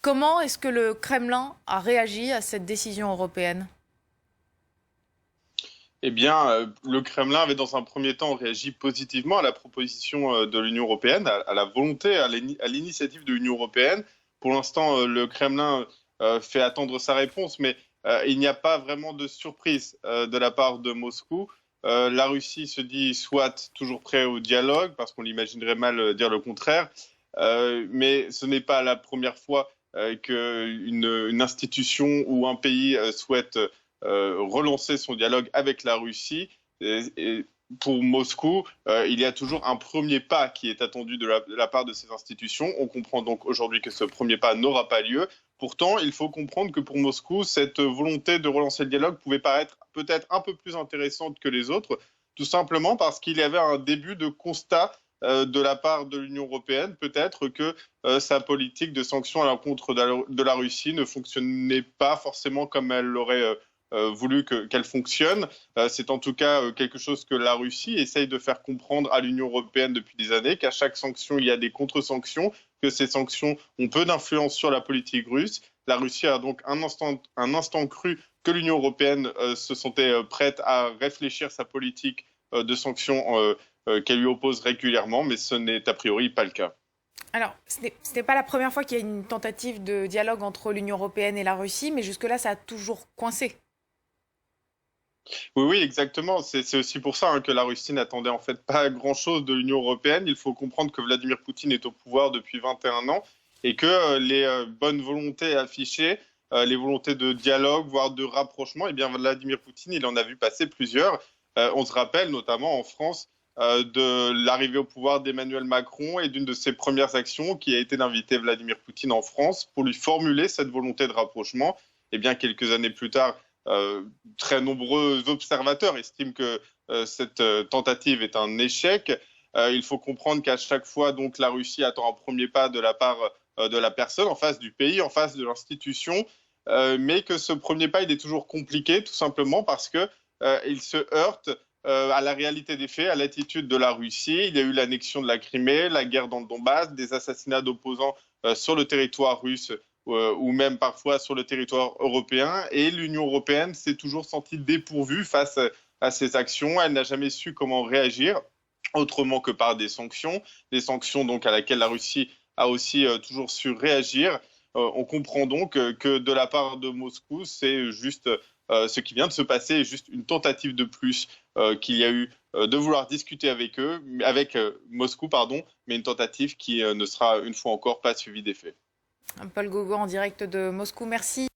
Comment est-ce que le Kremlin a réagi à cette décision européenne? Eh bien, le Kremlin avait dans un premier temps réagi positivement à la proposition de l'Union européenne, à la volonté, à l'initiative de l'Union européenne. Pour l'instant, le Kremlin fait attendre sa réponse, mais il n'y a pas vraiment de surprise de la part de Moscou. La Russie se dit soit toujours prêt au dialogue, parce qu'on l'imaginerait mal dire le contraire, mais ce n'est pas la première fois qu'une institution ou un pays souhaite relancer son dialogue avec la Russie. Et pour Moscou, il y a toujours un premier pas qui est attendu de la part de ces institutions. On comprend donc aujourd'hui que ce premier pas n'aura pas lieu. Pourtant, il faut comprendre que pour Moscou, cette volonté de relancer le dialogue pouvait paraître peut-être un peu plus intéressante que les autres, tout simplement parce qu'il y avait un début de constat de la part de l'Union européenne, peut-être que sa politique de sanctions à l'encontre de la Russie ne fonctionnait pas forcément comme elle l'aurait voulu qu'elle fonctionne. C'est en tout cas quelque chose que la Russie essaye de faire comprendre à l'Union européenne depuis des années, qu'à chaque sanction, il y a des contre-sanctions, que ces sanctions ont peu d'influence sur la politique russe. La Russie a donc un instant cru que l'Union européenne se sentait prête à réfléchir sa politique de sanctions qu'elle lui oppose régulièrement, mais ce n'est a priori pas le cas. Alors, ce n'est pas la première fois qu'il y a une tentative de dialogue entre l'Union européenne et la Russie, mais jusque-là, ça a toujours coincé. Oui, oui, exactement. C'est aussi pour ça que la Russie n'attendait en fait pas grand-chose de l'Union européenne. Il faut comprendre que Vladimir Poutine est au pouvoir depuis 21 ans et que les bonnes volontés affichées, les volontés de dialogue, voire de rapprochement, eh bien Vladimir Poutine, il en a vu passer plusieurs. On se rappelle notamment en France de l'arrivée au pouvoir d'Emmanuel Macron et d'une de ses premières actions qui a été d'inviter Vladimir Poutine en France pour lui formuler cette volonté de rapprochement. Eh bien, quelques années plus tard, euh, très nombreux observateurs estiment que cette tentative est un échec. Il faut comprendre qu'à chaque fois, donc, la Russie attend un premier pas de la part de la personne en face du pays, en face de l'institution, mais que ce premier pas, il est toujours compliqué, tout simplement parce que il se heurte à la réalité des faits, à l'attitude de la Russie. Il y a eu l'annexion de la Crimée, la guerre dans le Donbass, des assassinats d'opposants sur le territoire russe ou même parfois sur le territoire européen. Et l'Union européenne s'est toujours sentie dépourvue face à ces actions. Elle n'a jamais su comment réagir autrement que par des sanctions donc à laquelle la Russie a aussi toujours su réagir. On comprend donc que de la part de Moscou, c'est juste ce qui vient de se passer est juste une tentative de plus qu'il y a eu de vouloir discuter avec eux, avec Moscou, pardon, mais une tentative qui ne sera une fois encore pas suivie des faits. Paul Gauguin en direct de Moscou, merci.